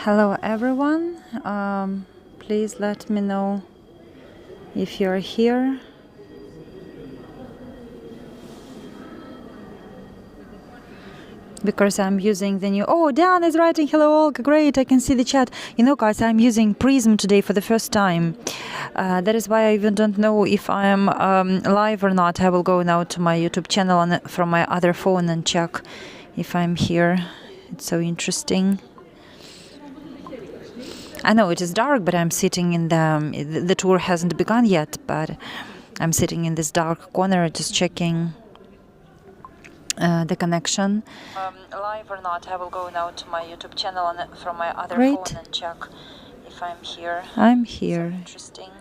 Hello everyone, please let me know if you're here. Because I'm using the new... Oh, Dan is writing, hello Olga, great, I can see the chat. You know guys, I'm using Prism today for the first time. That is why I even don't know if I'm live or not. I will go now to my YouTube channel from my other phone and check if I'm here. It's so interesting. I know it is dark, but I'm sitting in the tour hasn't begun yet, but I'm sitting in this dark corner just checking the connection. Live or not, I will go now to my YouTube channel from my other phone and check if I'm here. I'm here. So interesting.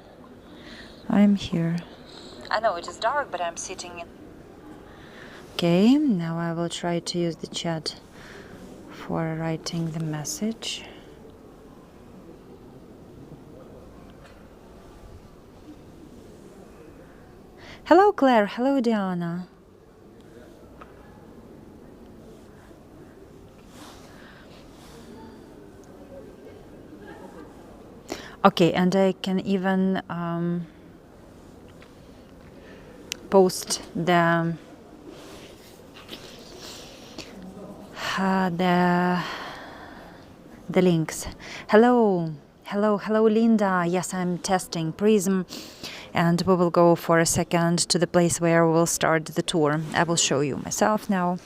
I'm here. I know it is dark, but I'm sitting in... Okay, now I will try to use the chat for writing the message. Hello Claire, hello Diana. Okay, and I can even post the links. Hello Linda. Yes, I'm testing Prism. And we will go for a second to the place where we will start the tour. I will show you myself now.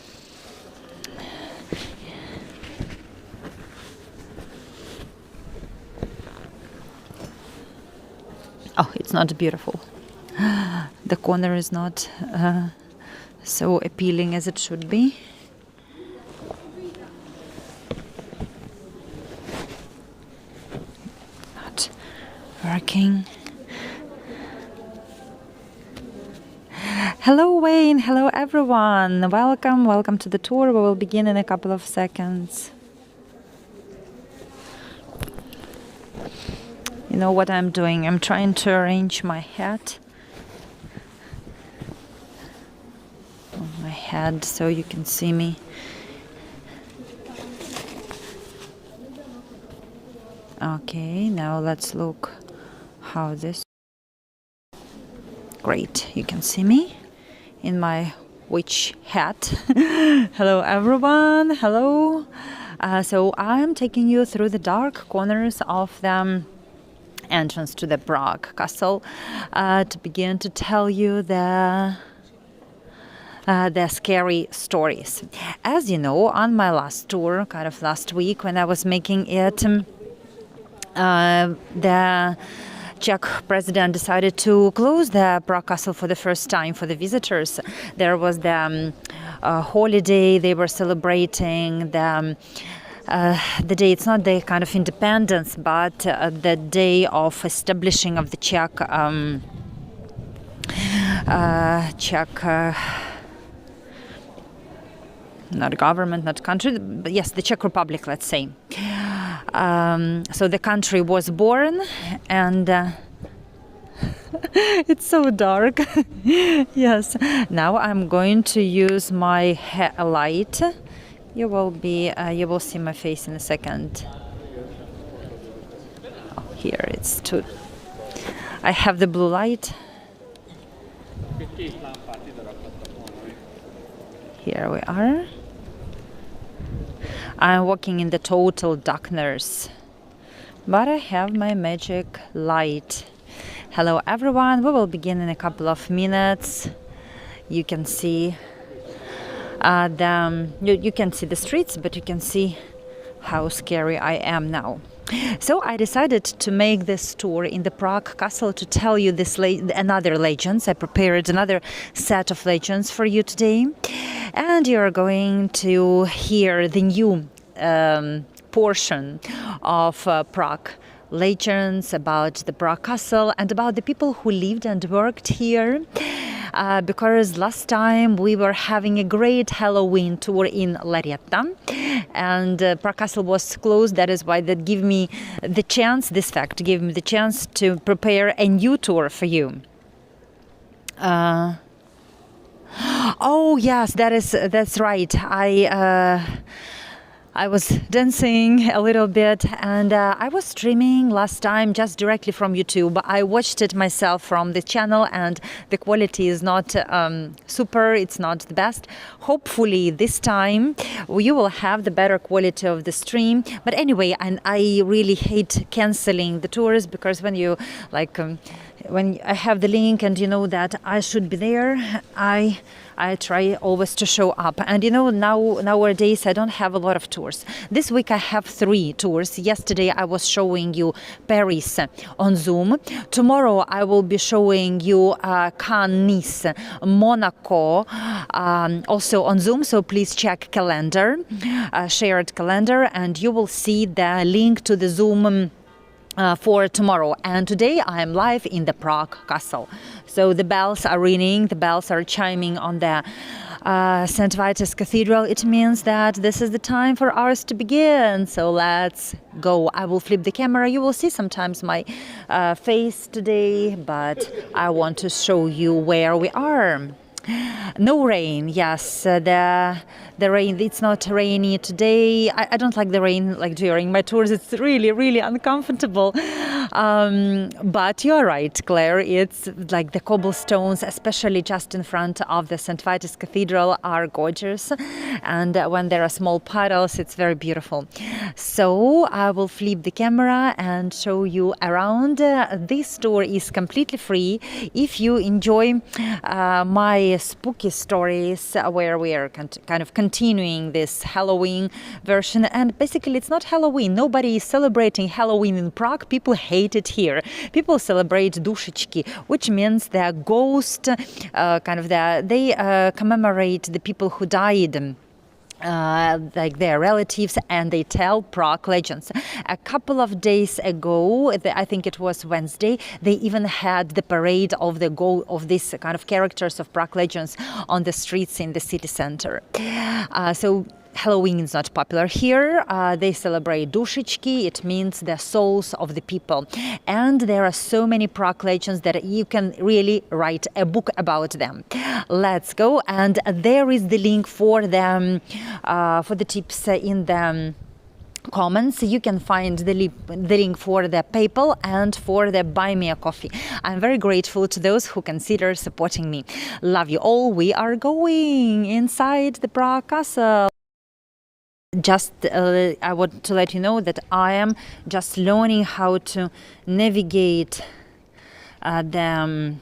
Oh, it's not beautiful. The corner is not so appealing as it should be. Not working. Hello Wayne, hello everyone, welcome to the tour. We will begin in a couple of seconds. You know what I'm doing? I'm trying to arrange my hat on my head so you can see me. Okay, now let's look how this... Great, you can see me in my witch hat. Hello everyone, hello. So I'm taking you through the dark corners of the entrance to the Prague Castle to begin to tell you the scary stories. As you know, on my last tour, kind of last week when I was making it, the Czech president decided to close the Prague Castle for the first time for the visitors. There was the holiday, they were celebrating the day, it's not the kind of independence, but the day of establishing of the Czech not government, not country, but yes, the Czech Republic, let's say. So the country was born, and it's so dark. Yes. Now I'm going to use my light. You will see my face in a second. Oh, here it's too. I have the blue light. Here we are. I'm walking in the total darkness, but I have my magic light. Hello everyone, we will begin in a couple of minutes. You can see you can see the streets, but you can see how scary I am now. So I decided to make this tour in the Prague Castle to tell you this another legends. I prepared another set of legends for you today, and you're going to hear the new portion of Prague legends about the Prague Castle and about the people who lived and worked here. Because last time we were having a great Halloween tour in Larietta, and Prague Castle was closed. That is why that gave me the chance, this fact gave me the chance to prepare a new tour for you. Oh yes, that's right. I was dancing a little bit, and I was streaming last time just directly from YouTube. I watched it myself from the channel, and the quality is not super, it's not the best. Hopefully this time you will have the better quality of the stream. But anyway, and I really hate canceling the tours, because when you when I have the link and you know that I should be there, I try always to show up. And you know, nowadays I don't have a lot of tours. This week I have 3 tours. Yesterday I was showing you Paris on Zoom. Tomorrow I will be showing you Cannes, Nice, Monaco, also on Zoom. So please check calendar, shared calendar, and you will see the link to the Zoom for tomorrow. And today I am live in the Prague Castle. So the bells are ringing, the bells are chiming on the St. Vitus Cathedral. It means that this is the time for ours to begin. So let's go. I will flip the camera. You will see sometimes my face today, but I want to show you where we are. No rain, yes, the rain, it's not rainy today. I don't like the rain like during my tours. It's really uncomfortable. But you're right, Claire, it's like the cobblestones, especially just in front of the St. Vitus Cathedral, are gorgeous. And when there are small puddles, it's very beautiful. So I will flip the camera and show you around. This tour is completely free. If you enjoy my spooky stories, where we are kind of continuing this Halloween version, and basically it's not Halloween. Nobody is celebrating Halloween in Prague. People hate it here. People celebrate Dušičky, which means the ghost, they commemorate the people who died. Like their relatives, and they tell Prague legends. A couple of days ago, I think it was Wednesday, they even had the parade of these kind of characters of Prague legends on the streets in the city center. So Halloween is not popular here. They celebrate Dušičky. It means the souls of the people. And there are so many Prague legends that you can really write a book about them. Let's go. And there is the link for them, for the tips in the comments. You can find the link for the PayPal and for the Buy Me a Coffee. I'm very grateful to those who consider supporting me. Love you all. We are going inside the Prague Castle. Just I want to let you know that I am just learning how to navigate the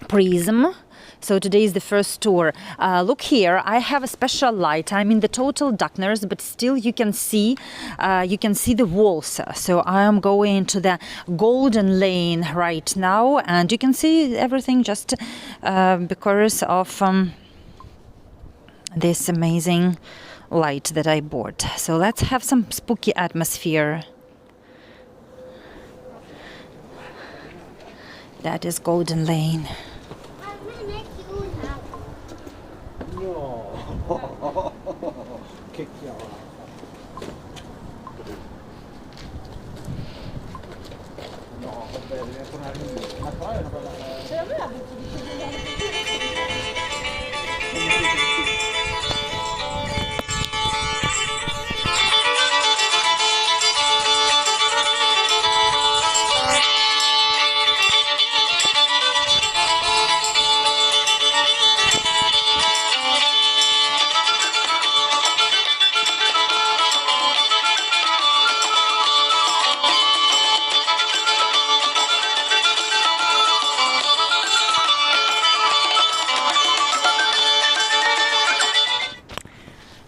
prism. So today is the first tour. Look here, I have a special light. I'm in the total darkness, but still you can see the walls. So I am going to the Golden Lane right now, and you can see everything just because of this amazing light that I bought. So let's have some spooky atmosphere. That is Golden Lane.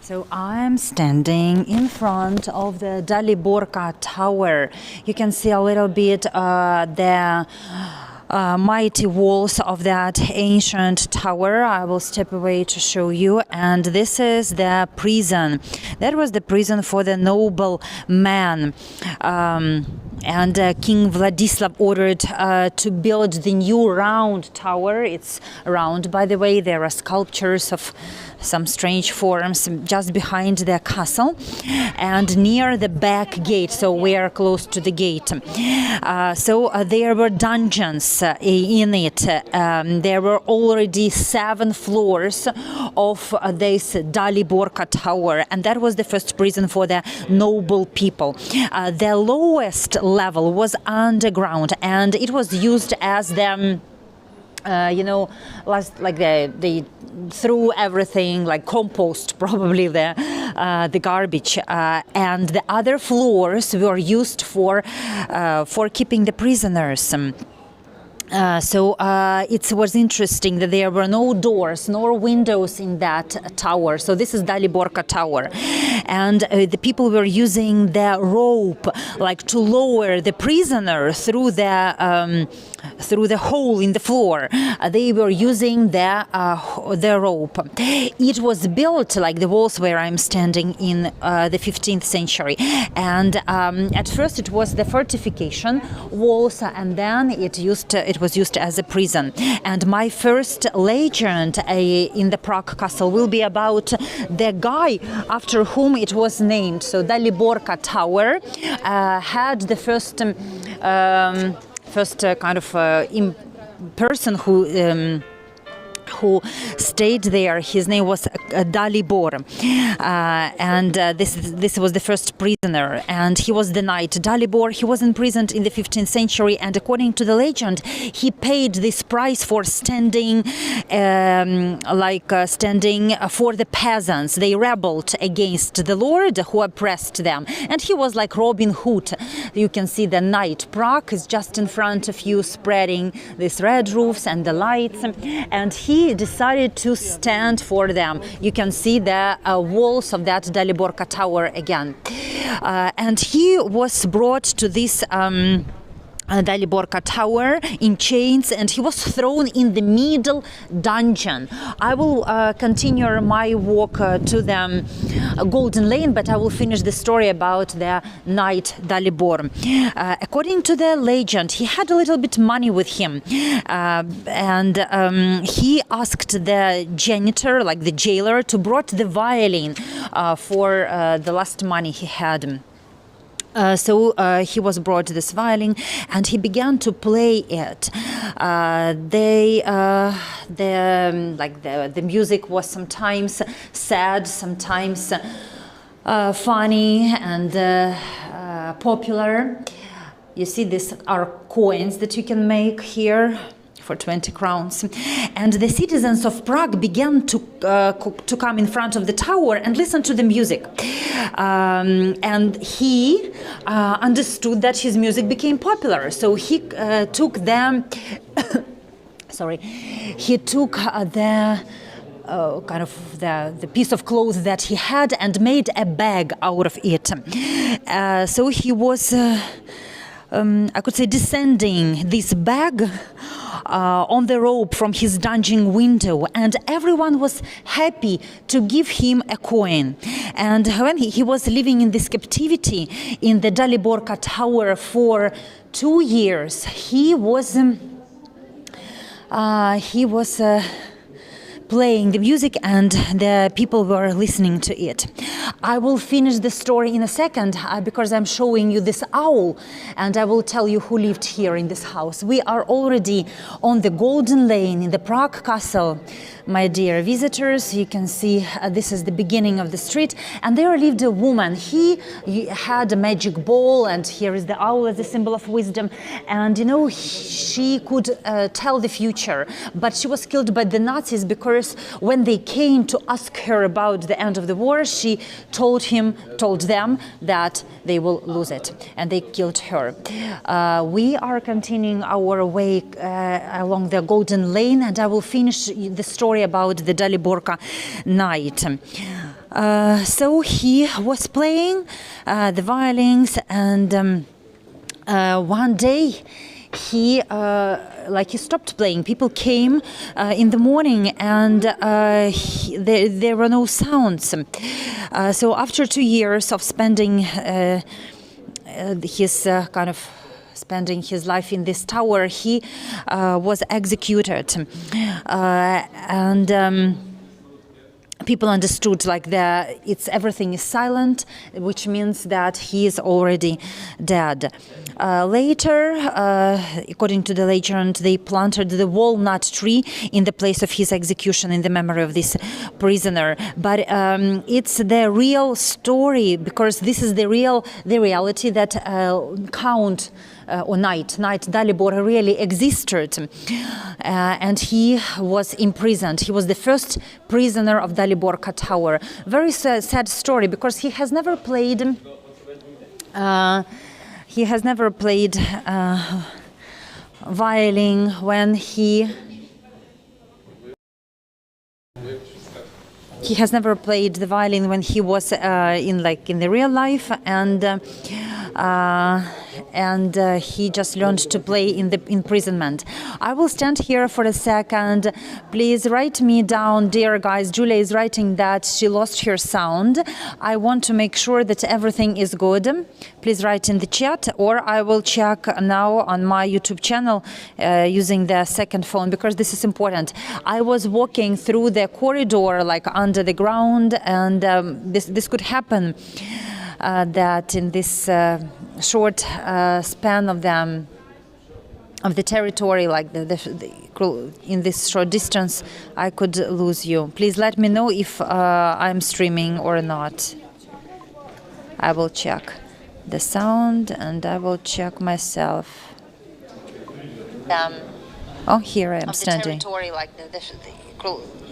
So I'm standing in front of the Daliborka Tower. You can see a little bit the mighty walls of that ancient tower. I will step away to show you. And this is the prison. That was the prison for the noble man. King Vladislav ordered to build the new round tower. It's round, by the way. There are sculptures of some strange forms just behind the castle and near the back gate, so we are close to the gate. There were dungeons in it. There were already 7 floors of this Daliborka tower, and that was the first prison for the noble people. The lowest level was underground, and it was used as the they threw everything like compost, probably the garbage, and the other floors were used for keeping the prisoners. It was interesting that there were no doors nor windows in that tower. So this is Daliborka tower, and the people were using the rope, like to lower the prisoner through the hole in the floor. They were using the rope. It was built like the walls where I'm standing in the 15th century, and at first it was the fortification walls, and then it was used as a prison. And my first legend in the Prague Castle will be about the guy after whom it was named. So Daliborka Tower had the first person who stayed there. His name was Dalibor, and this was the first prisoner, and he was the knight Dalibor. He was imprisoned in the 15th century, and according to the legend, he paid this price for standing for the peasants. They rebelled against the Lord who oppressed them, and he was like Robin Hood. You can see the knight. Prague is just in front of you, spreading these red roofs and the lights, and he decided to stand for them. You can see the walls of that Daliborka tower again. And he was brought to this Daliborka tower in chains, and he was thrown in the middle dungeon. I will continue my walk to the Golden Lane, but I will finish the story about the knight Dalibor. According to the legend, he had a little bit money with him, and he asked the janitor, like the jailer, to brought the violin for the last money he had. He was brought this violin, and he began to play it. The music was sometimes sad, sometimes funny and popular. You see, these are coins that you can make here for 20 crowns. And the citizens of Prague began to come in front of the tower and listen to the music. And he understood that his music became popular. So he took them, he took the piece of clothes that he had and made a bag out of it. So he was, I could say, descending this bag on the rope from his dungeon window, and everyone was happy to give him a coin. And when he was living in this captivity in the Daliborka tower for 2 years, he was playing the music, and the people were listening to it. I will finish the story in a second because I'm showing you this owl, and I will tell you who lived here in this house. We are already on the Golden Lane in the Prague Castle. My dear visitors, you can see this is the beginning of the street, and there lived a woman. He had a magic ball, and here is the owl as a symbol of wisdom. And she could tell the future, but she was killed by the Nazis because when they came to ask her about the end of the war, she told them that they will lose it, and they killed her. We are continuing our way along the Golden Lane, and I will finish the story about the Daliborka knight. So he was playing the violins, and one day he stopped playing. People came in the morning, and there were no sounds. So after 2 years of spending he's kind of spending his life in this tower, he was executed, and people understood like everything is silent, which means that he is already dead. Later, according to the legend, they planted the walnut tree in the place of his execution in the memory of this prisoner. But it's the real story, because this is the reality that Count or Knight Dalibor really existed, and he was imprisoned. He was the first prisoner of Daliborka Tower. Very sad story, because he has never played. He has never played violin when he has never played the violin when he was in the real life, and he just learned to play in the imprisonment. I will stand here for a second. Please write me down, dear guys. Julia is writing that she lost her sound. I want to make sure that everything is good. Please write in the chat, or I will check now on my YouTube channel using the second phone, because this is important. I was walking through the corridor under the ground, and this could happen, that in this short span of the territory, in this short distance, I could lose you. Please let me know if I'm streaming or not. I will check the sound, and I will check myself. Oh, here I am standing. Territory,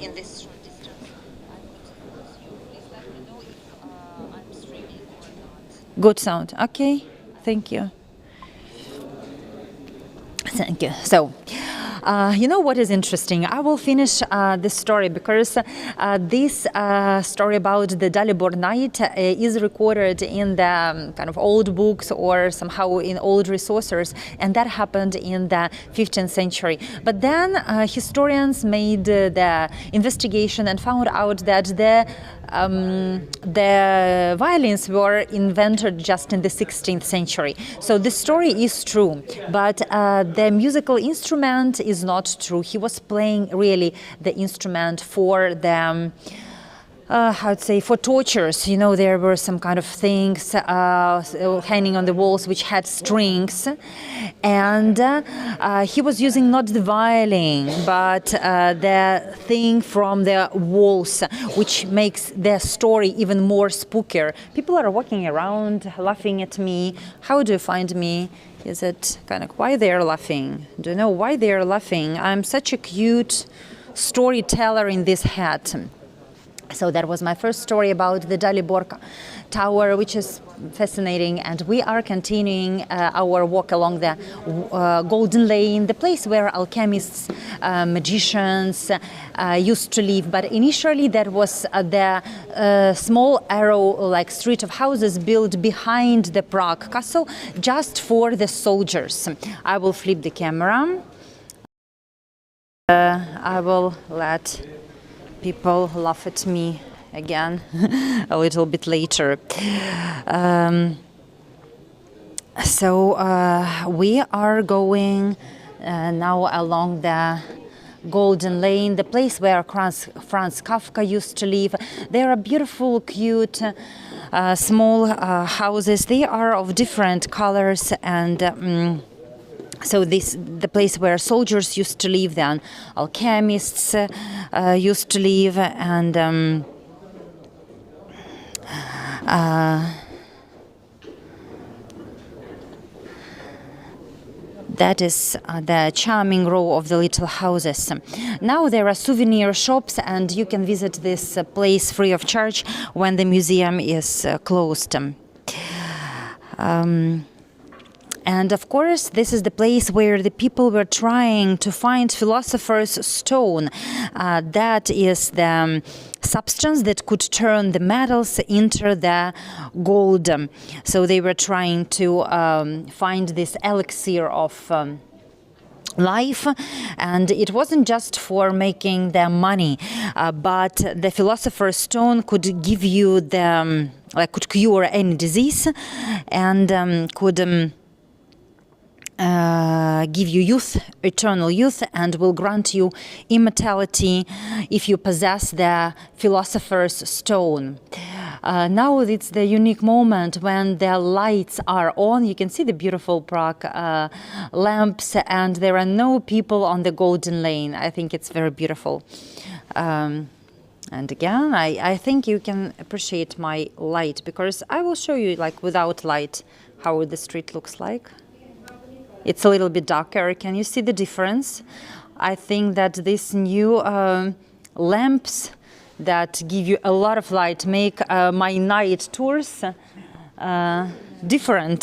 in this short distance, please let me know if I'm streaming or not. Good sound. Okay. Thank you. Thank you. So, you know what is interesting? I will finish this story, because this story about the Dalibor Knight is recorded in the kind of old books, or somehow in old resources, and that happened in the 15th century. But then historians made the investigation and found out that the violins were invented just in the 16th century. So the story is true, but the musical instrument is not true. He was playing really the instrument for the for tortures. You know, there were some kind of things hanging on the walls which had strings, and he was using not the violin, but the thing from the walls, which makes the story even more spookier. People are walking around laughing at me. How do you find me? Is it kind of why they are laughing? Do you know why they are laughing? I'm such a cute storyteller in this hat. So that was my first story about the Dalibor Tower, which is fascinating, and we are continuing our walk along the Golden Lane, the place where alchemists, magicians used to live. But initially that was the small arrow-like street of houses built behind the Prague Castle, just for the soldiers. I will flip the camera. I will let people laugh at me again a little bit later. So we are going now along the Golden Lane, the place where Franz Kafka used to live. There are beautiful, cute, small houses. They are of different colors, and so the place where soldiers used to live, then alchemists used to live, and that is the charming row of the little houses. Now there are souvenir shops, and you can visit this place free of charge when the museum is closed. And of course, this is the place where the people were trying to find philosopher's stone. That is the substance that could turn the metals into the gold. So they were trying to find this elixir of life, and it wasn't just for making the money, but the philosopher's stone could give you the could cure any disease, and could give you youth, eternal youth, and will grant you immortality if you possess the philosopher's stone. Now it's the unique moment when the lights are on. You can see the beautiful Prague lamps, and there are no people on the Golden Lane. I think it's very beautiful. And again, I think you can appreciate my light, because I will show you, like, without light, how the street looks like. It's a little bit darker. Can you see the difference? I think that these new lamps that give you a lot of light make my night tours different.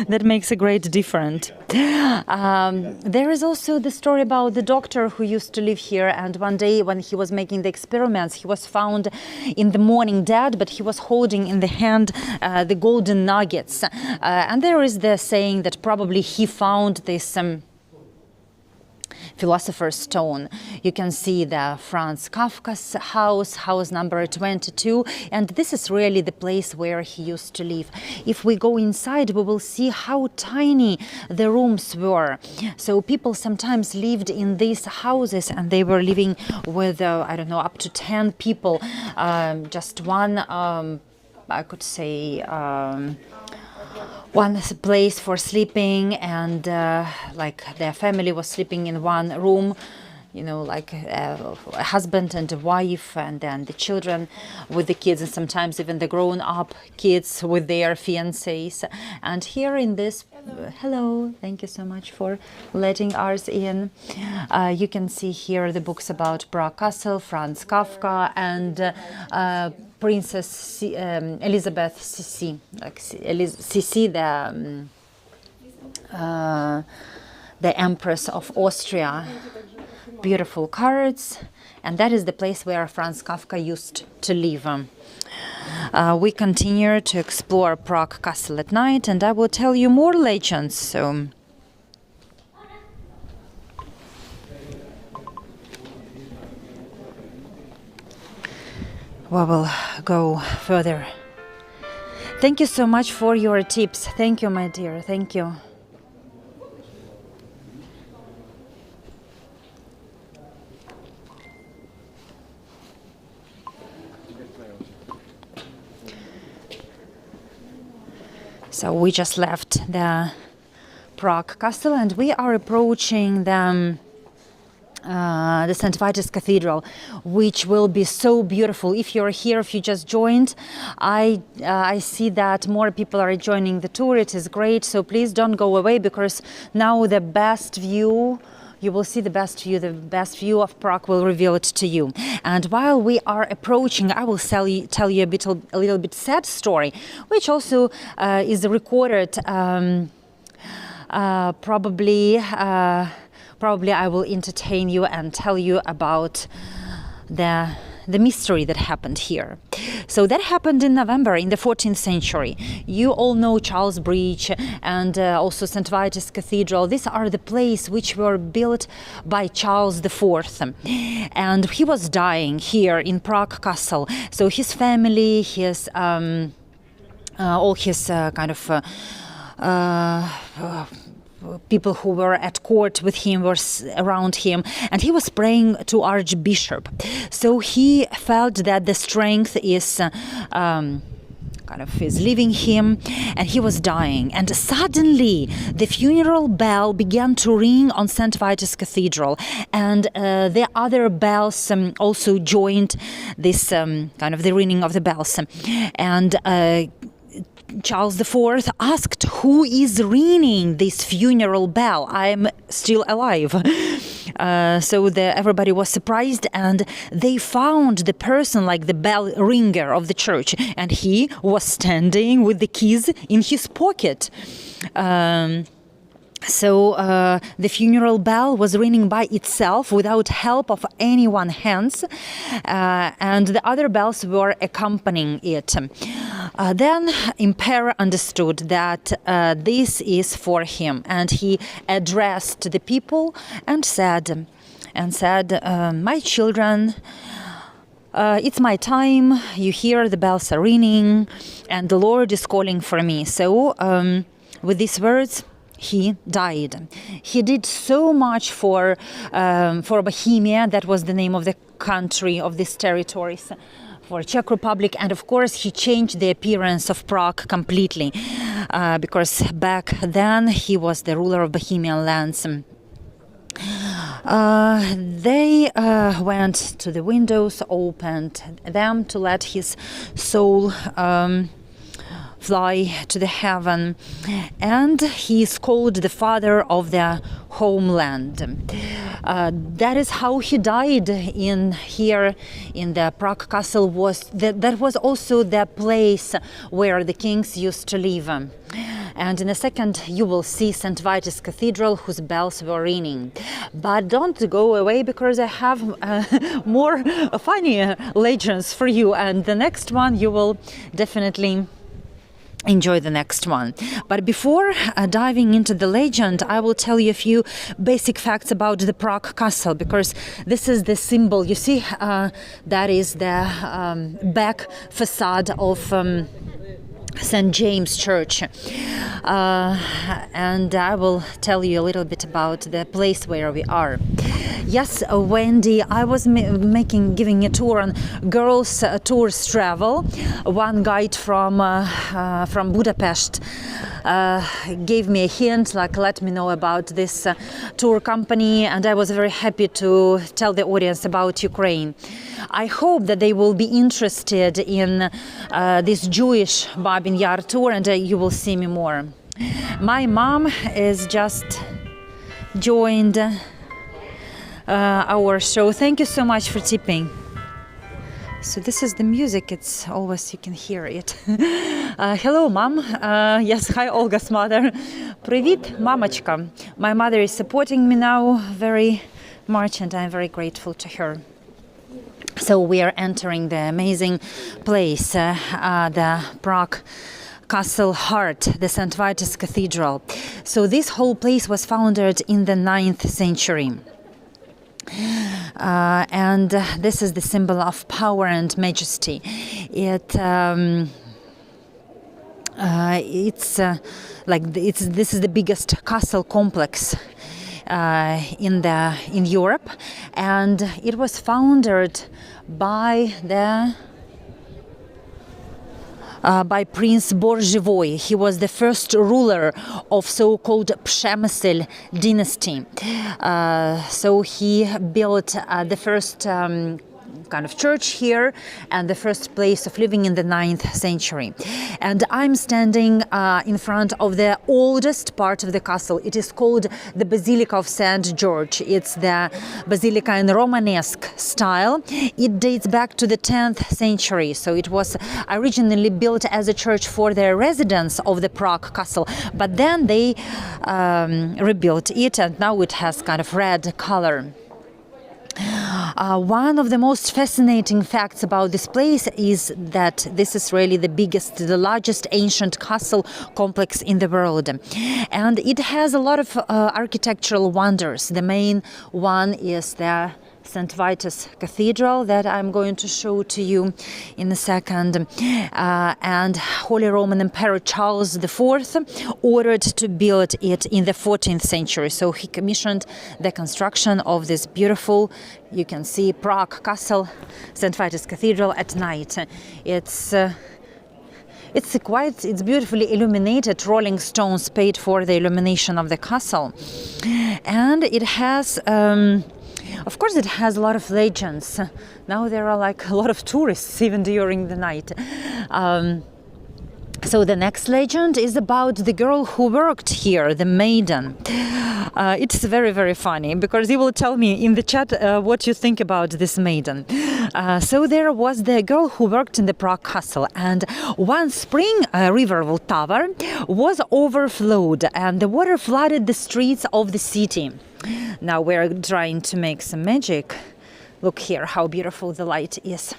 That makes a great difference. There is also the story about the doctor who used to live here, and one day when he was making the experiments, he was found in the morning dead, but he was holding in the hand the golden nuggets. And there is the saying that probably he found this philosopher's stone. You can see the Franz Kafka's house number 22, and this is really the place where he used to live. If we go inside, we will see how tiny the rooms were. So people sometimes lived in these houses, and they were living with, I don't know, up to 10 people. Just one, I could say, one place for sleeping, and like their family was sleeping in one room, you know, like a husband and a wife, and then the children with the kids, and sometimes even the grown-up kids with their fiancés. And here in this, hello, thank you so much for letting us in. You can see here the books about Prague Castle, Franz Kafka, and Princess Elizabeth Sisi, like Sisi, the Empress of Austria. Beautiful cards, and that is the place where Franz Kafka used to live. We continue to explore Prague Castle at night, and I will tell you more legends. So we will go further. Thank you so much for your tips. Thank you, my dear. Thank you. So we just left the Prague Castle, and we are approaching the St. Vitus Cathedral, which will be so beautiful. If you're here, if you just joined, I see that more people are joining the tour. It is great, so please don't go away, because now the best view, you will see the best view of Prague will reveal it to you. And while we are approaching, I will tell you a little bit sad story, which also is recorded. Probably I will entertain you and tell you about the mystery that happened here. So that happened in November in the 14th century. You all know Charles Bridge and also St. Vitus Cathedral. These are the places which were built by Charles IV. And he was dying here in Prague Castle. So his family, his all his kind of people who were at court with him were around him, and he was praying to Archbishop. So he felt that the strength is is leaving him, and he was dying. And suddenly the funeral bell began to ring on St. Vitus Cathedral, and the other bells also joined this the ringing of the bells. And Charles IV asked, who is ringing this funeral bell? I'm still alive. So everybody was surprised, and they found the person, like the bell ringer of the church, and he was standing with the keys in his pocket. So the funeral bell was ringing by itself without help of anyone's hands, and the other bells were accompanying it. Then Emperor understood that this is for him, and he addressed the people and said, my children, It's my time, you hear the bells are ringing, and the Lord is calling for me. So, with these words, he died. He did so much for Bohemia, that was the name of the country, of these territories, for Czech Republic, and of course he changed the appearance of Prague completely, because back then he was the ruler of Bohemian lands. They went to the windows, opened them to let his soul fly to the heaven, and he is called the father of the homeland. That is how he died here in the Prague Castle. That was also the place where the kings used to live. And in a second you will see St. Vitus Cathedral, whose bells were ringing. But don't go away, because I have more funny legends for you, and the next one you will definitely enjoy the next one. But before diving into the legend, I will tell you a few basic facts about the Prague Castle, because this is the symbol. You see, that is the back facade of St. James Church, and I will tell you a little bit about the place where we are. Yes, Wendy, I was giving a tour on girls tours travel. One guide from Budapest gave me a hint, like, let me know about this tour company, and I was very happy to tell the audience about Ukraine. I hope that they will be interested in this Jewish Babin Yar tour, and you will see me more. My mom is just joined our show. Thank you so much for tipping. So this is the music. It's always, you can hear it. Hello, mom. Yes, hi, Olga's mother. Привіт, мамочка. My mother is supporting me now very much, and I'm very grateful to her. So we are entering the amazing place, the Prague Castle heart, the St. Vitus Cathedral. So this whole place was founded in the 9th century. And this is the symbol of power and majesty. This is the biggest castle complex in Europe, and it was founded by Prince Borzhivoi. He was the first ruler of so-called Przemysl dynasty. So he built the first kind of church here and the first place of living in the 9th century. And I'm standing in front of the oldest part of the castle. It is called the Basilica of St. George. It's the basilica in Romanesque style. It dates back to the 10th century. So it was originally built as a church for the residents of the Prague Castle, but then they rebuilt it, and now it has kind of red color. One of the most fascinating facts about this place is that this is really the largest ancient castle complex in the world. And it has a lot of architectural wonders. The main one is the St. Vitus Cathedral that I'm going to show to you in a second. And Holy Roman Emperor Charles IV ordered to build it in the 14th century. So he commissioned the construction of this beautiful, you can see, Prague Castle, St. Vitus Cathedral at night. It's beautifully illuminated. Rolling stones paid for the illumination of the castle. And it has of course, it has a lot of legends. Now there are like a lot of tourists even during the night. So the next legend is about the girl who worked here, the maiden. It's very, very funny, because you will tell me in the chat what you think about this maiden. So there was the girl who worked in the Prague Castle, and one spring river Vltava was overflowed and the water flooded the streets of the city. Now we're trying to make some magic. Look here how beautiful the light is.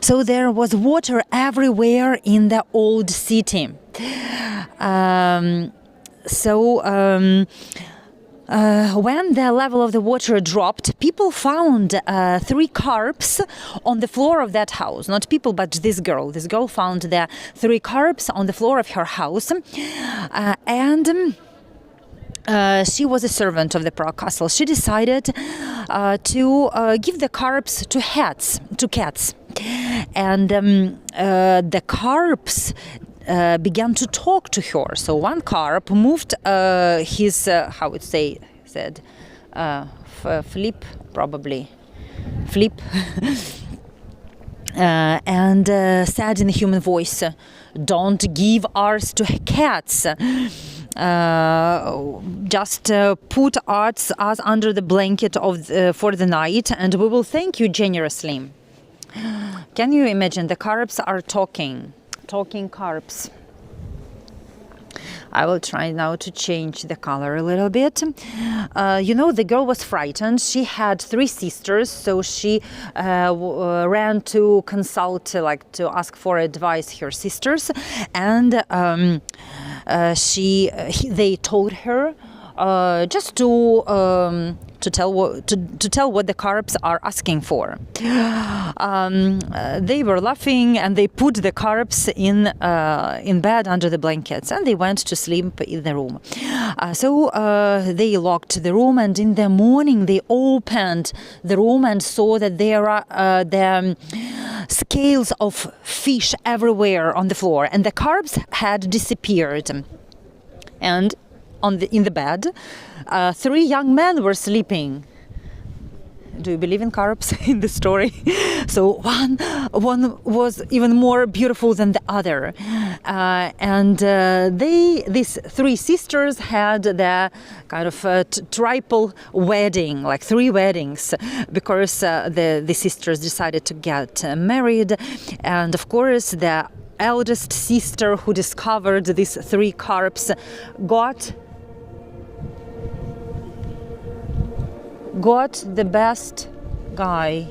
So there was water everywhere in the old when the level of the water dropped, people found 3 carps on the floor of that house. Not people, but this girl. This girl found the 3 carps on the floor of her house. And she was a servant of the Prague Castle. She decided to give the carps to cats. And the carps began to talk to her. So one carp moved his, how would say, said, flip, and said in a human voice, "Don't give ours to cats. Just put us under the blanket for the night, and we will thank you generously." Can you imagine? The carps are talking carps. I will try now to change the color a little bit. The girl was frightened. She had 3 sisters, so she ran to consult, to ask for advice, her sisters, and they told her just to tell what the carps are asking for. They were laughing, and they put the carps in bed under the blankets, and they went to sleep in the room. So they locked the room, and in the morning they opened the room and saw that there are the scales of fish everywhere on the floor, and the carps had disappeared. And in the bed, 3 young men were sleeping. Do you believe in carps in the story? So one was even more beautiful than the other, and these 3 sisters had the kind of triple wedding, like 3 weddings, because the sisters decided to get married, and of course the eldest sister who discovered these 3 carps got the best guy.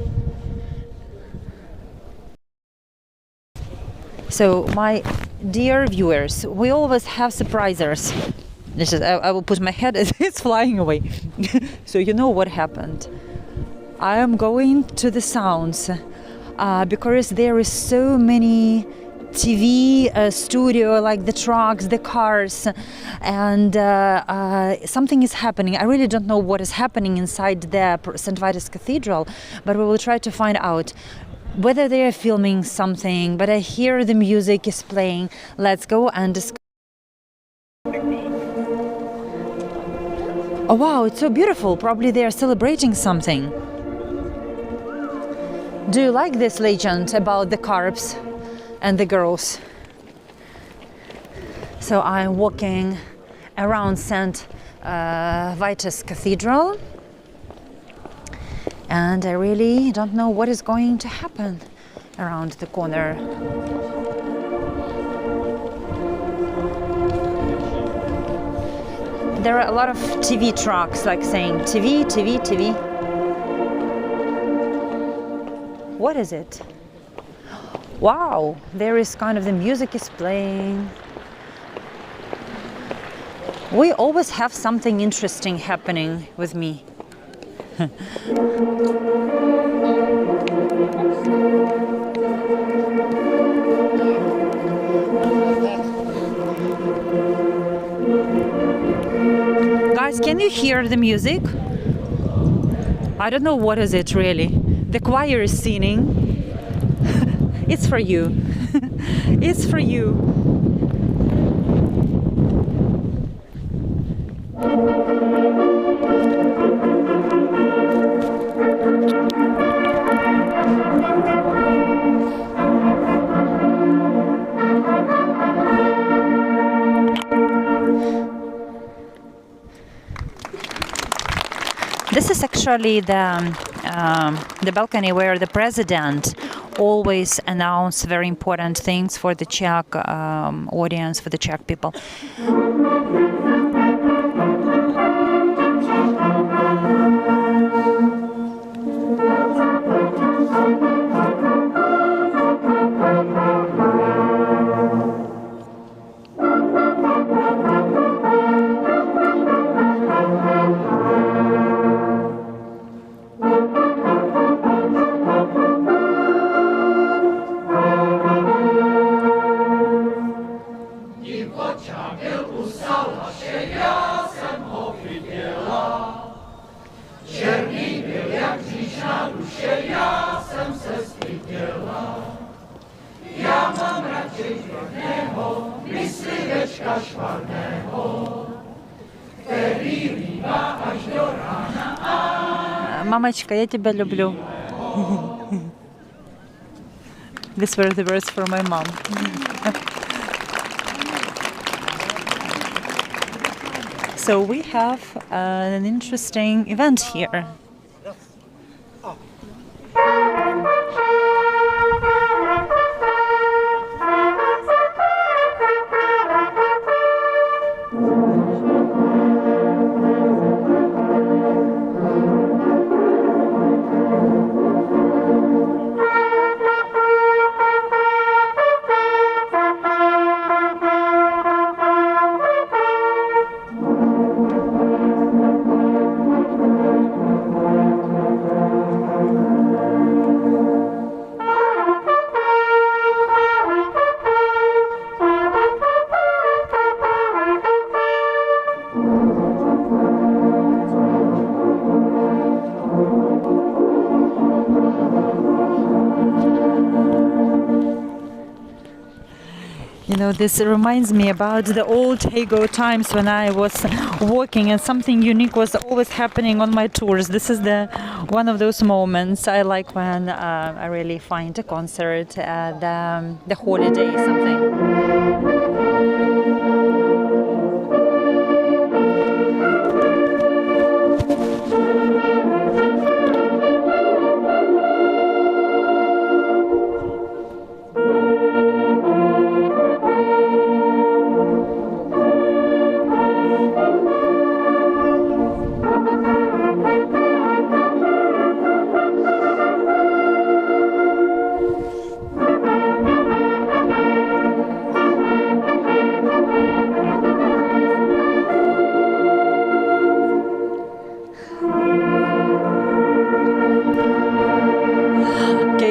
So, my dear viewers, we always have surprises. I will put my head, it's flying away. So you know what happened. I am going to the sounds because there is so many TV studio, like the trucks, the cars, and something is happening. I really don't know what is happening inside the St. Vitus Cathedral, but we will try to find out whether they are filming something. But I hear the music is playing. Let's go and discuss. Oh wow, it's so beautiful. Probably they are celebrating something. Do you like this legend about the carps and the girls? So I'm walking around St. Vitus Cathedral, and I really don't know what is going to happen around the corner. There are a lot of TV trucks, like saying TV, TV, TV. What is it? Wow, there is kind of the music is playing. We always have something interesting happening with me. Guys, can you hear the music? I don't know what is it really. The choir is singing. It's for you. It's for you. This is actually the balcony where the president always announce very important things for the Czech audience, for the Czech people. Мамочка, я тебя люблю. These were the words for my mom. So we have an interesting event here. You know, this reminds me about the old Hago times when I was walking and something unique was always happening on my tours. This is one of those moments I like when I really find a concert, the holiday, something.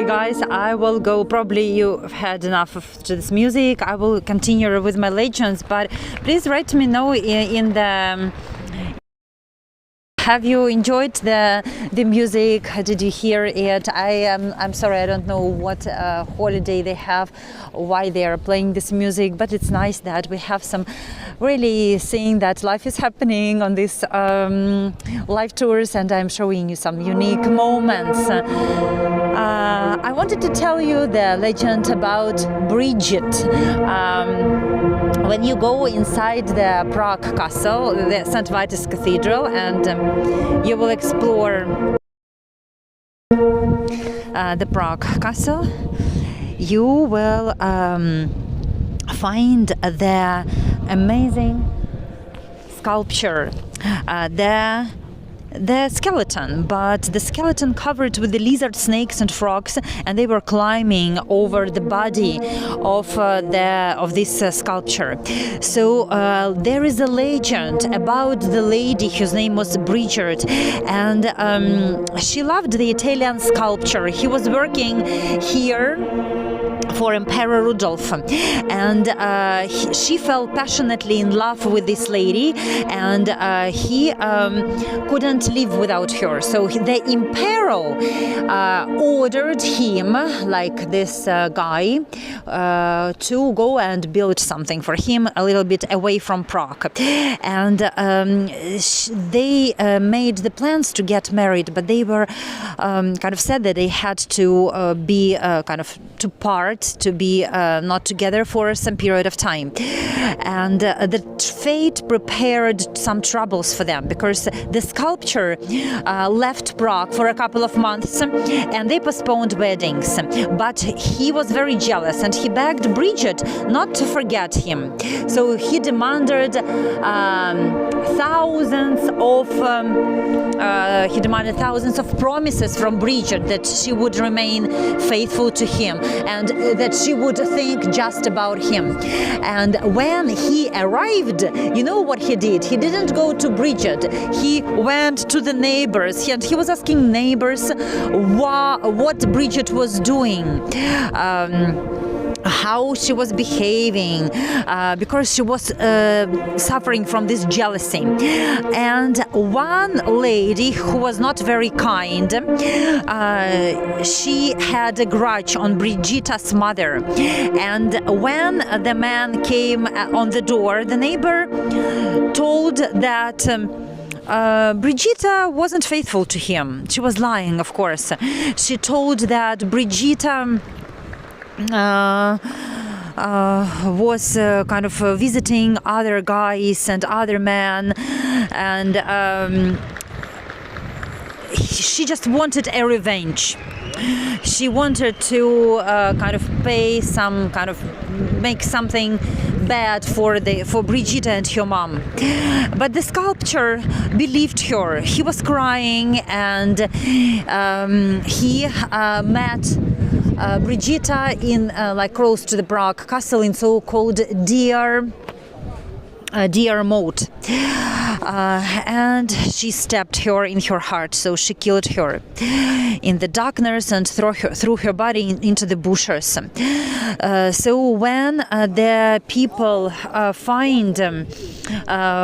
Guys, I will go. Probably you've had enough of this music. I will continue with my legends, but please let me know in the. Have you enjoyed the music? Did you hear it? I'm sorry, I don't know what holiday they have, why they are playing this music, but it's nice that we have some really seeing that life is happening on these live tours, and I'm showing you some unique moments. I wanted to tell you the legend about Bridget. When you go inside the Prague Castle, the St. Vitus Cathedral, and you will explore the Prague Castle, you will find the amazing sculpture, the skeleton, but the skeleton covered with the lizard, snakes and frogs, and they were climbing over the body of this sculpture. So there is a legend about the lady whose name was Bridget, and she loved the Italian sculpture. He was working here for Emperor Rudolf, and she fell passionately in love with this lady, and he couldn't live without her. So the Emperor ordered him, like this guy, to go and build something for him a little bit away from Prague, and they made the plans to get married, but they were kind of said that they had to be kind of to part, to be not together for some period of time, and the fate prepared some troubles for them, because the sculpture left Prague for a couple of months and they postponed weddings, but he was very jealous and he begged Bridget not to forget him. So he demanded thousands of promises from Bridget that she would remain faithful to him and that she would think just about him. And when he arrived, you know what he did? He didn't go to Bridget. He went to the neighbors, and he was asking neighbors what Bridget was doing. how she was behaving, because she was suffering from this jealousy. And one lady who was not very kind, she had a grudge on Brigitta's mother. And when the man came on the door, the neighbor told that Brigitta wasn't faithful to him. She was lying, of course. She told that Brigitta was kind of visiting other guys and other men, and she just wanted a revenge. She wanted to kind of pay some kind of make something bad for Brigitta and her mom. But the sculptor believed her. He was crying, and he met Brigitta in like close to the Prague Castle in so-called deer moat, and she stabbed her in her heart, so she killed her in the darkness and threw her body into the bushes. So when the people find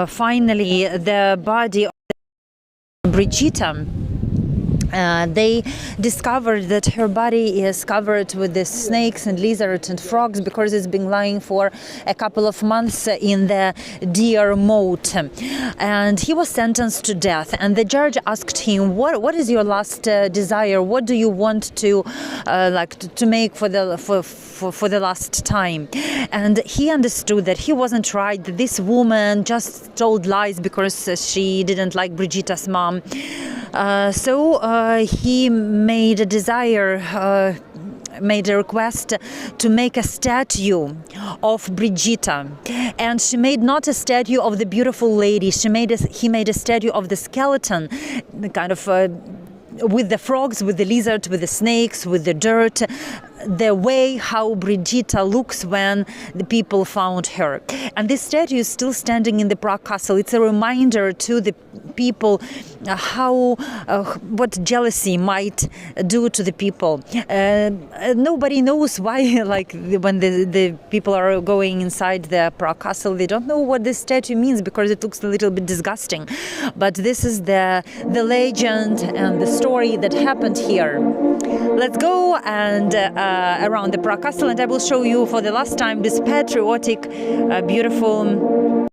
finally the body of Brigitta, they discovered that her body is covered with the snakes and lizards and frogs because it's been lying for a couple of months in the deer moat. And he was sentenced to death. And the judge asked him, "What is your last desire? What do you want to to make for the last time?" And he understood that he wasn't right. That this woman just told lies because she didn't like Brigitta's mom. So he made a request to make a statue of Brigitta, and she made not a statue of the beautiful lady. He made a statue of the skeleton, kind of with the frogs, with the lizards, with the snakes, with the dirt, the way how Brigitta looks when the people found her. And this statue is still standing in the Prague Castle. It's a reminder to the people how what jealousy might do to the people. Nobody knows why, like when the people are going inside the Prague Castle, they don't know what this statue means because it looks a little bit disgusting. But this is the legend and the story that happened here. Let's go and around the Prague Castle, and I will show you for the last time this patriotic, beautiful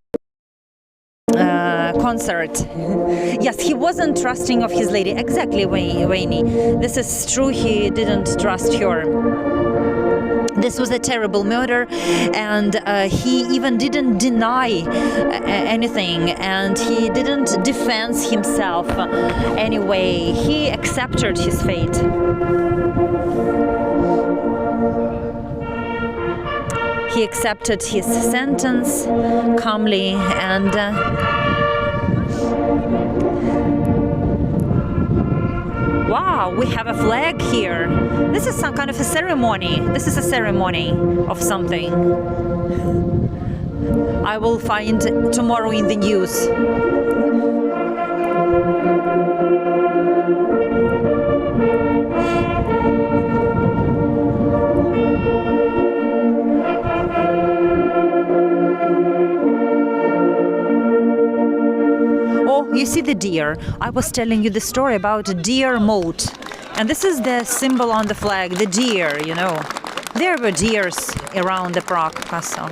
concert. Yes, he wasn't trusting of his lady. Exactly, Wayne. This is true. He didn't trust her. This was a terrible murder, and he even didn't deny anything, and he didn't defend himself anyway. He accepted his fate. He accepted his sentence calmly, and wow, we have a flag here. This is some kind of a ceremony. This is a ceremony of something. I will find tomorrow in the news. You see the deer. I was telling you the story about a deer moat. And this is the symbol on the flag, the deer, you know. There were deers around the Prague Castle.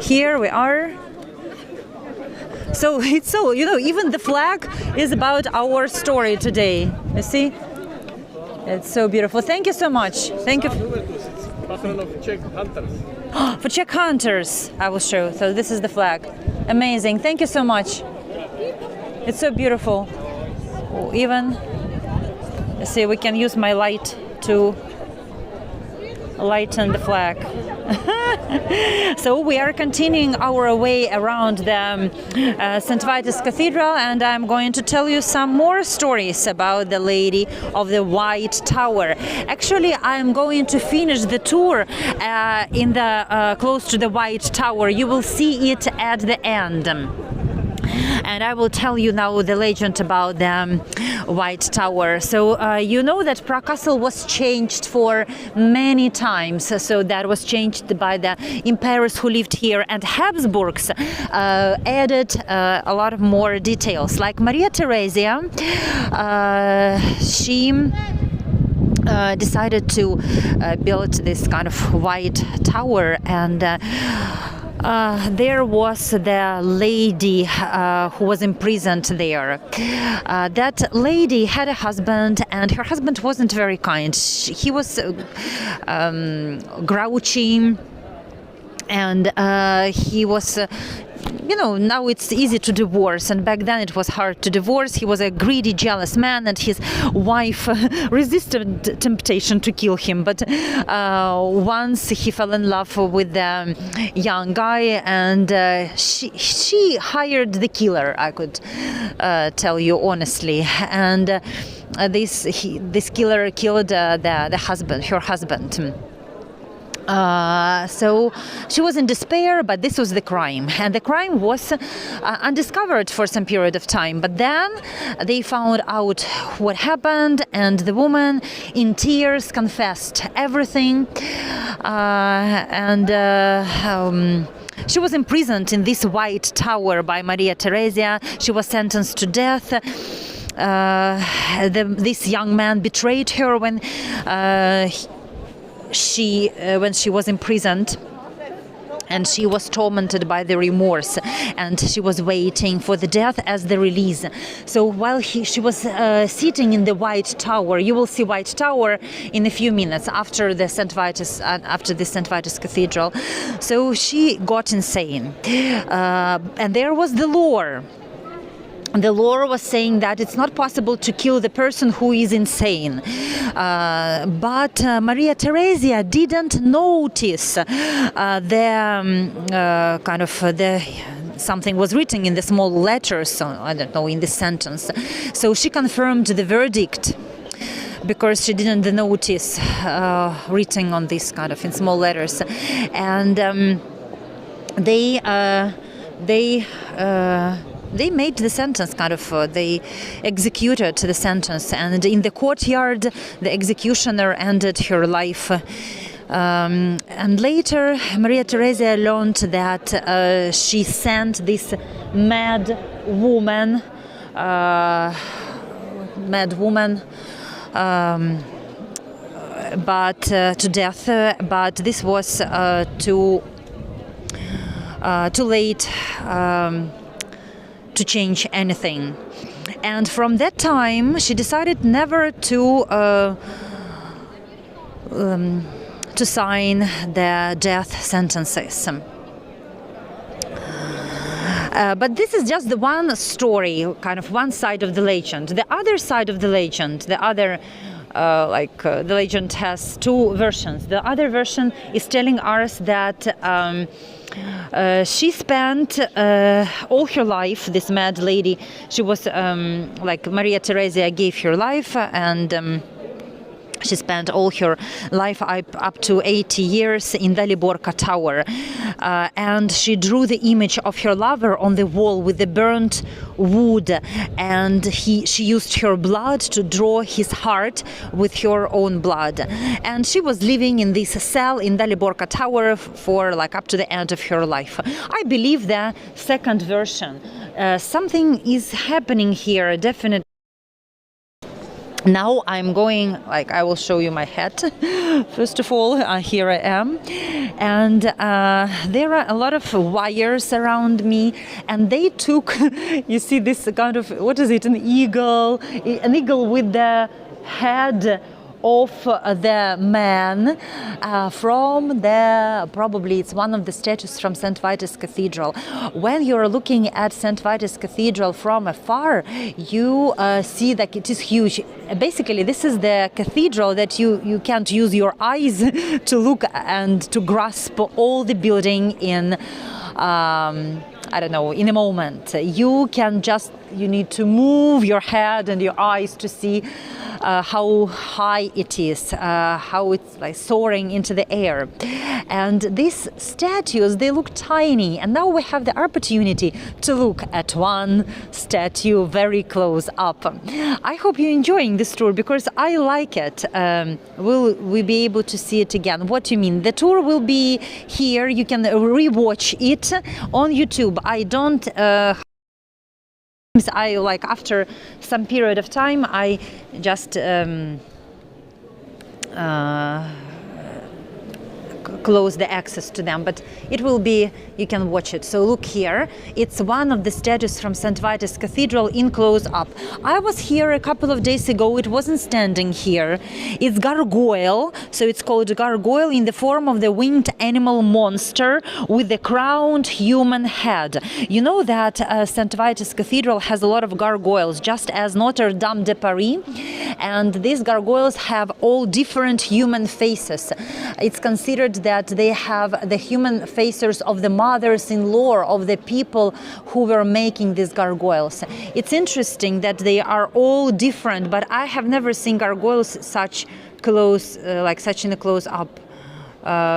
Here we are. So it's so, you know, even the flag is about our story today. You see? It's so beautiful. Thank you so much. Thank you. Patron of Czech hunters. For Czech hunters, I will show. So this is the flag. Amazing. Thank you so much. It's so beautiful. Even, see, we can use my light to lighten the flag. So we are continuing our way around the St. Vitus Cathedral, and I'm going to tell you some more stories about the Lady of the White Tower. Actually, I'm going to finish the tour in the close to the White Tower. You will see it at the end. And I will tell you now the legend about the White Tower. So you know that Prague Castle was changed for many times. So that was changed by the emperors who lived here, and Habsburgs added a lot of more details. Like Maria Theresia, she decided to build this kind of white tower, and there was the lady who was imprisoned there. That lady had a husband, and her husband wasn't very kind. He was grouchy, and he was now it's easy to divorce, and back then it was hard to divorce. He was a greedy, jealous man, and his wife resisted temptation to kill him. But once he fell in love with the young guy, and she hired the killer, I could tell you honestly. And this killer killed the husband, her husband. So she was in despair, but this was the crime, and the crime was undiscovered for some period of time. But then they found out what happened, and the woman in tears confessed everything, she was imprisoned in this white tower by Maria Theresia. She was sentenced to death. This young man betrayed her when she was imprisoned, and she was tormented by the remorse, and she was waiting for the death as the release. So while she was sitting in the White Tower, you will see White Tower in a few minutes after the St. Vitus Cathedral. So she got insane, and there was the law. The law was saying that it's not possible to kill the person who is insane. But Maria Theresia didn't notice something was written in the small letters, I don't know, in the sentence. So she confirmed the verdict, because she didn't notice written on this kind of in small letters. And they made the sentence they executed the sentence, and in the courtyard the executioner ended her life. And later Maria Theresia learned that she sent this mad woman to death, but this was too late to change anything. And from that time she decided never to sign the death sentences. But this is just the one story, kind of one side of the legend. The other side of the legend, the legend has two versions. The other version is telling us that she spent all her life, this mad lady, she was Maria Theresia gave her life, and she spent all her life up to 80 years in the Liborka Tower, and she drew the image of her lover on the wall with the burnt wood, and she used her blood to draw his heart with her own blood. And she was living in this cell in the Liborka Tower for up to the end of her life. I believe the second version. Something is happening here, definitely. Now I'm going, I will show you my hat. First of all, here I am, and there are a lot of wires around me, and they took, you see this kind of, what is it, an eagle with the head of the man from probably it's one of the statues from St. Vitus Cathedral. When you're looking at St. Vitus Cathedral from afar, you see that it is huge. Basically, this is the cathedral that you can't use your eyes to look and to grasp all the building in in a moment. You can just you need to move your head and your eyes to see how high it is, how it's like soaring into the air. And these statues, they look tiny, and now we have the opportunity to look at one statue very close up. I hope you're enjoying this tour because I like it. Will we be able to see it again? What do you mean? The tour will be here. You can rewatch it on YouTube. I don't I like after some period of time I just close the access to them, but it will be, you can watch it. So look here, it's one of the statues from St. Vitus Cathedral in close up. I was here a couple of days ago, it wasn't standing here. It's gargoyle, so it's called gargoyle in the form of the winged animal monster with the crowned human head. You know that St. Vitus Cathedral has a lot of gargoyles, just as Notre Dame de Paris, and these gargoyles have all different human faces. It's considered that they have the human faces of the mothers-in-law of the people who were making these gargoyles. It's interesting that they are all different, but I have never seen gargoyles such close, like such in a close-up,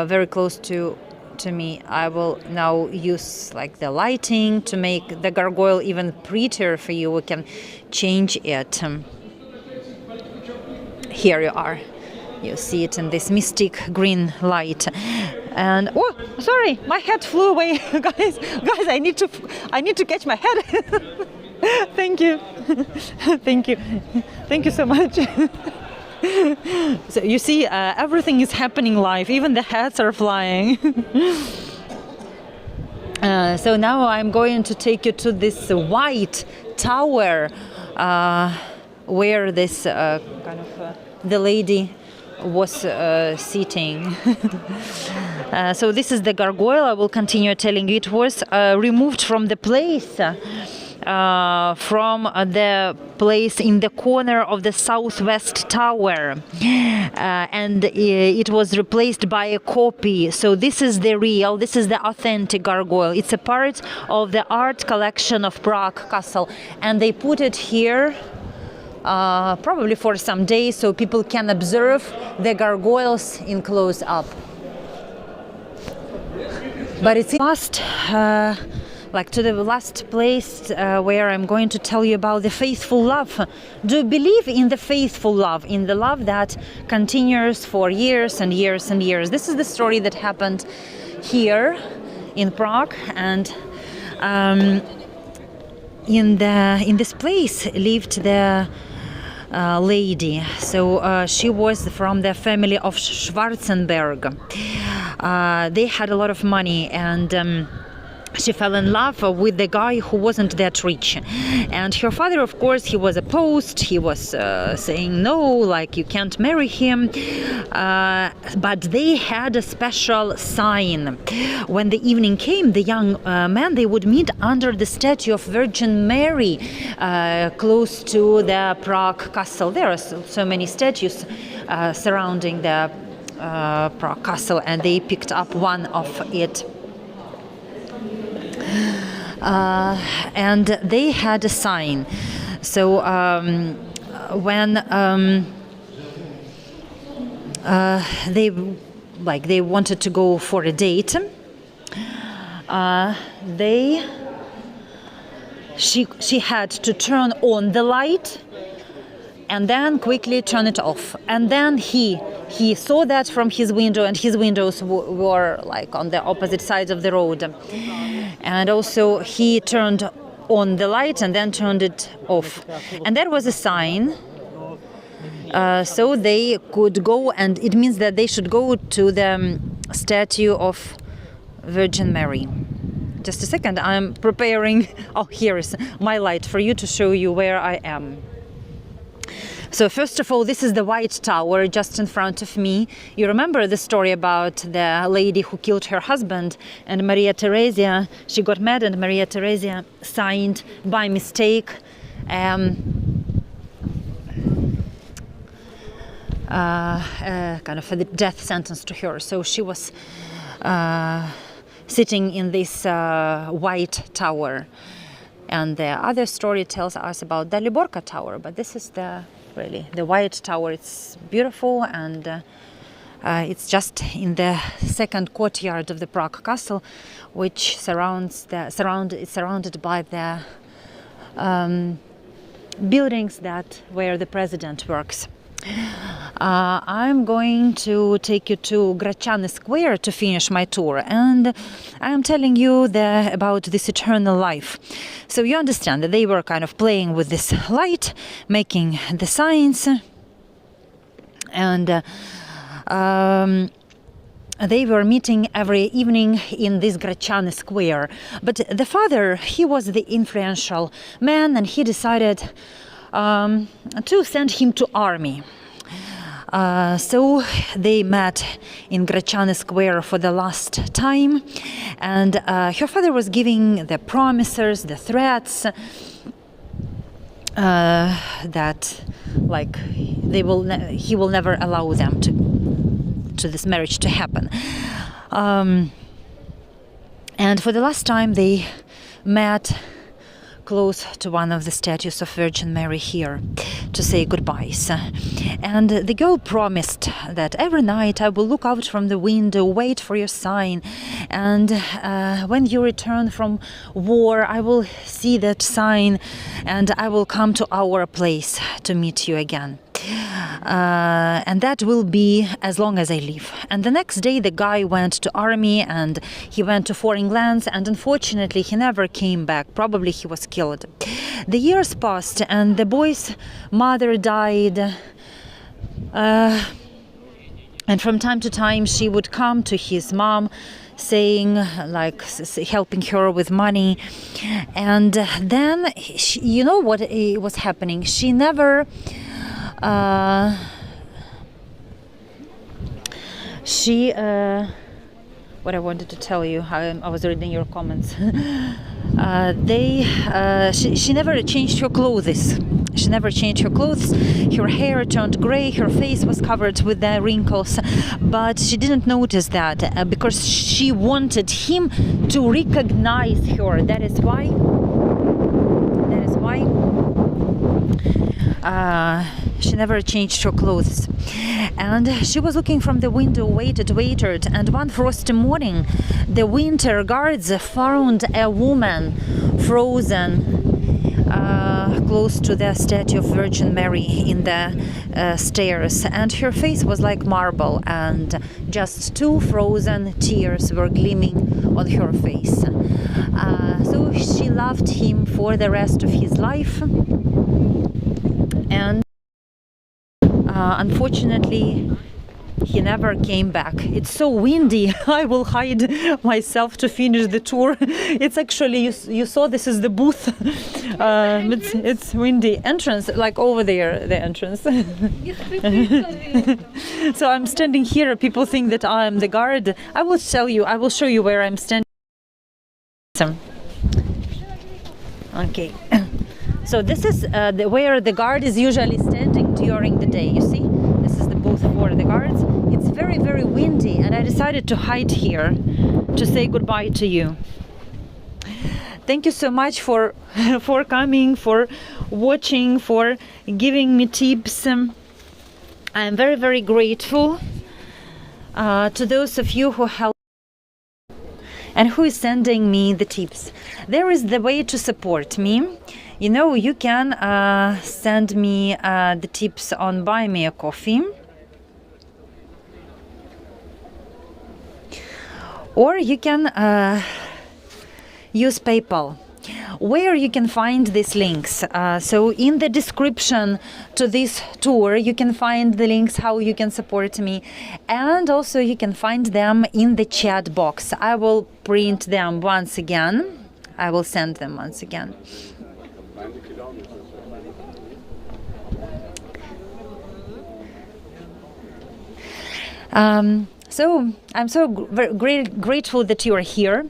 very close to me. I will now use like the lighting to make the gargoyle even prettier for you. We can change it. Here you are. You see it in this mystic green light, and oh, sorry, my head flew away, guys. I need to catch my head. Thank you, thank you so much. So you see, everything is happening live. Even the heads are flying. So now I'm going to take you to this white tower, where this kind of the lady was sitting. So this is the gargoyle. I will continue telling you. It was removed from the place, in the corner of the southwest tower, and it was replaced by a copy. So this is the authentic gargoyle. It's a part of the art collection of Prague Castle, and they put it here probably for some days, so people can observe the gargoyles in close up. But it's last, like to the last place where I'm going to tell you about the faithful love. Do you believe in the faithful love, in the love that continues for years and years and years? This is the story that happened here in Prague, and in this place lived the lady. So she was from the family of Schwarzenberg. They had a lot of money, and she fell in love with the guy who wasn't that rich. And her father, of course, he was opposed. He was saying no, like you can't marry him. But they had a special sign. When the evening came, the young men, they would meet under the statue of Virgin Mary, close to the Prague Castle. There are so many statues surrounding the Prague Castle, and they picked up one of it. And they had a sign. So when they wanted to go for a date, she had to turn on the light and then quickly turn it off. And then he saw that from his window, and his windows were like on the opposite sides of the road. And also he turned on the light and then turned it off. And that was a sign. So they could go, and it means that they should go to the statue of Virgin Mary. Just a second, I'm preparing. Oh, here is my light for you to show you where I am. So first of all, this is the White Tower just in front of me. You remember the story about the lady who killed her husband, and Maria Theresia, she got mad, and Maria Theresia signed by mistake kind of a death sentence to her. So she was sitting in this White Tower. And the other story tells us about the Liborka Tower, but this is the White Tower. It's beautiful, and it's just in the second courtyard of the Prague Castle, which is surrounded by the buildings where the president works. I'm going to take you to Grachany Square to finish my tour, and I'm telling you about this eternal life. So you understand that they were kind of playing with this light, making the signs, and they were meeting every evening in this Grachany Square. But the father, he was the influential man, and he decided to send him to army. So they met in Grachany Square for the last time, and her father was giving the promises, the threats, that like he will never allow them to this marriage to happen. And for the last time they met close to one of the statues of Virgin Mary here to say goodbyes. And the girl promised that every night I will look out from the window, wait for your sign, and when you return from war I will see that sign and I will come to our place to meet you again. And that will be as long as I live. And the next day the guy went to army, and he went to foreign lands, and unfortunately he never came back. Probably he was killed. The years passed, and the boy's mother died, and from time to time she would come to his mom saying, like, helping her with money. And then you know what was happening? She never what I wanted to tell you, I was reading your comments. She never changed her clothes. She never changed her clothes. Her hair turned gray, her face was covered with the wrinkles, but she didn't notice that because she wanted him to recognize her. That is why she never changed her clothes. And she was looking from the window, waited, and one frosty morning the winter guards found a woman frozen close to the statue of Virgin Mary in the stairs, and her face was like marble, and just 2 frozen tears were gleaming on her face. So she loved him for the rest of his life, and unfortunately he never came back. It's so windy. I will hide myself to finish the tour. It's actually, you saw this is the booth. It's windy. Entrance, like over there, the entrance. So I'm standing here. People think that I am the guard. I will show you where I'm standing. Okay. So this is where the guard is usually standing during the day. You see, this is the booth for the guards. It's very, very windy, and I decided to hide here to say goodbye to you. Thank you so much for coming, for watching, for giving me tips. I am very, very grateful to those of you who helped and who is sending me the tips. There is the way to support me. You know, you can send me the tips on Buy Me a Coffee, or you can use PayPal, where you can find these links. So in the description to this tour you can find the links how you can support me, and also you can find them in the chat box. I will print them once again. I will send them once again. So I'm so grateful that you are here.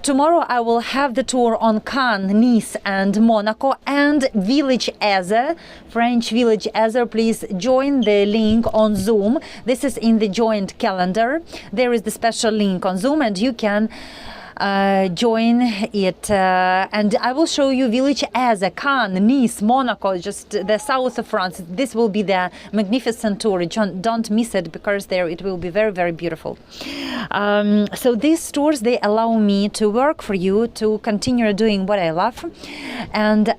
Tomorrow I will have the tour on Cannes, Nice and Monaco, and Village Ezer, French Village Ezer. Please join the link on Zoom. This is in the joint calendar. There is the special link on Zoom, and you can join it, and I will show you village Eze, Cannes, Nice, Monaco, just the south of France. This will be the magnificent tour. Don't miss it, because there it will be very, very beautiful. So these tours, they allow me to work for you, to continue doing what I love, and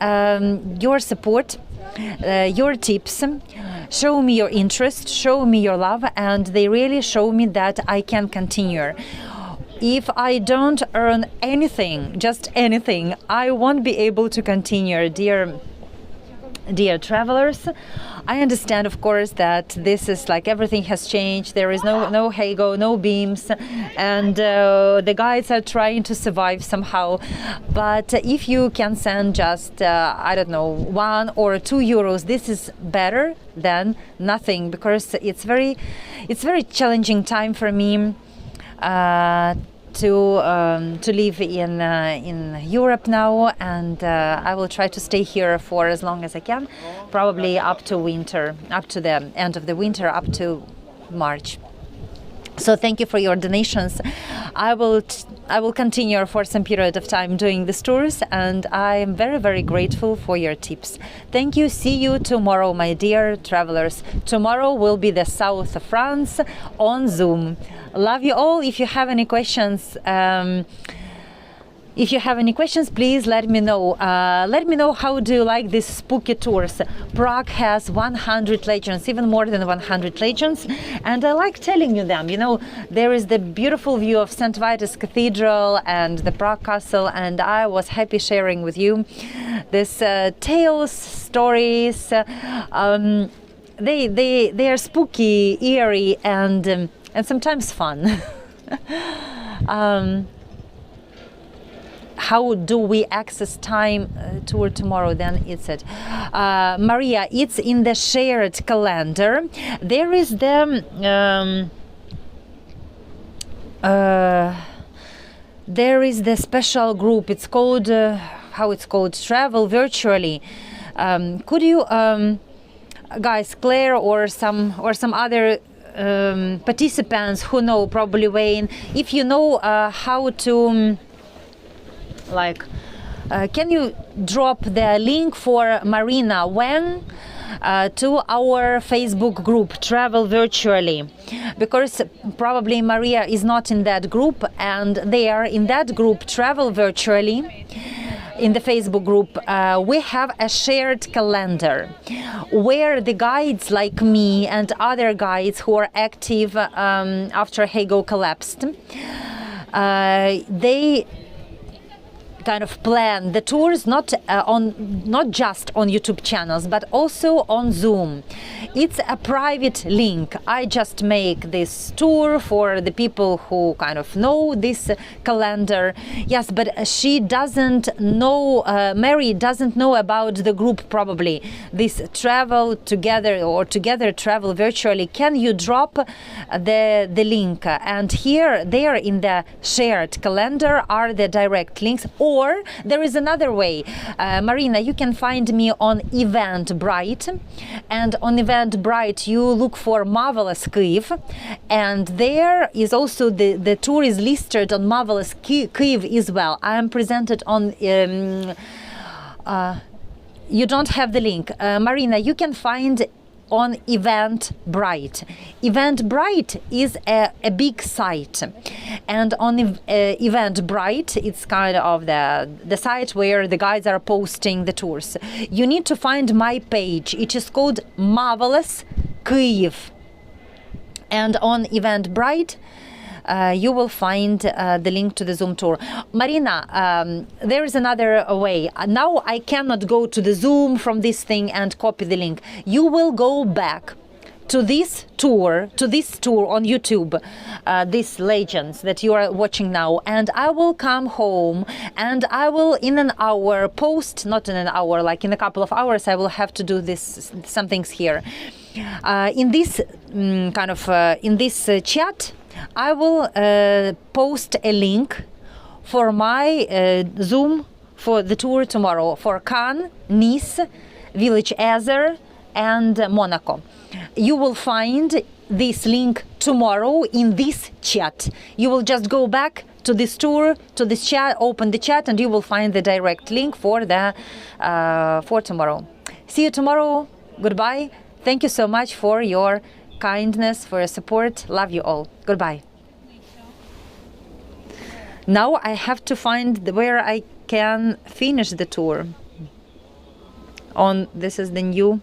your support, your tips show me your interest, show me your love, and they really show me that I can continue. If I don't earn anything, just anything, I won't be able to continue, dear travelers. I understand, of course, that this is like everything has changed. There is no Hego, no beams, and the guides are trying to survive somehow. But if you can send just I don't know, 1 or 2 euros, this is better than nothing, because it's very challenging time for me to live in Europe now, and I will try to stay here for as long as I can, probably up to winter, up to the end of the winter, up to March. So thank you for your donations. I will continue for some period of time doing these tours, and I am very, very grateful for your tips. Thank you. See you tomorrow, my dear travelers. Tomorrow will be the south of France on Zoom. Love you all. If you have any questions, please let me know. Let me know how do you like these spooky tours. Prague has 100 legends, even more than 100 legends, and I like telling you them. You know, there is the beautiful view of St. Vitus Cathedral and the Prague Castle, and I was happy sharing with you this tales, stories. They are spooky, eerie, and sometimes fun. How do we access time tour tomorrow? Then it said, Maria, it's in the shared calendar. There is the special group. It's called how it's called, Travel Virtually. Could you guys, Claire or some other participants who know, probably Wayne, if you know how to can you drop the link for Marina when to our Facebook group, Travel Virtually, because probably Maria is not in that group, and they are in that group, Travel Virtually. In the Facebook group, we have a shared calendar where the guides like me and other guides who are active after Hego collapsed, they kind of plan the tours not just on YouTube channels, but also on Zoom. It's a private link. I just make this tour for the people who kind of know this calendar. Yes, but she doesn't know, Mary doesn't know about the group probably. This Travel Together or Together Travel Virtually. Can you drop the link? And here, there in the shared calendar are the direct links. Or there is another way. Marina, you can find me on Eventbrite, and on Eventbrite you look for marvelous.kyiv, and there is also the tour is listed on marvelous.kyiv as well. I am presented on you don't have the link. Marina, you can find on Eventbrite. Eventbrite is a big site, and on Eventbrite it's kind of the site where the guides are posting the tours. You need to find my page. It is called marvelous.kyiv, and on Eventbrite you will find the link to the Zoom tour. Marina, there is another way. Now I cannot go to the Zoom from this thing and copy the link. You will go back to this tour on YouTube, these legends that you are watching now, and I will come home and I will in an hour post, not in an hour, like in a couple of hours, I will have to do some things here. In this in this chat, I will post a link for my Zoom for the tour tomorrow for Cannes, Nice, Village Eze and Monaco. You will find this link tomorrow in this chat. You will just go back to this tour, to this chat, open the chat, and you will find the direct link for the for tomorrow. See you tomorrow. Goodbye. Thank you so much for your kindness, for your support. Love you all. Goodbye. Now I have to find where I can finish the tour. This is the new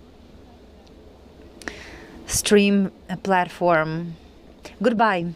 stream platform. Goodbye.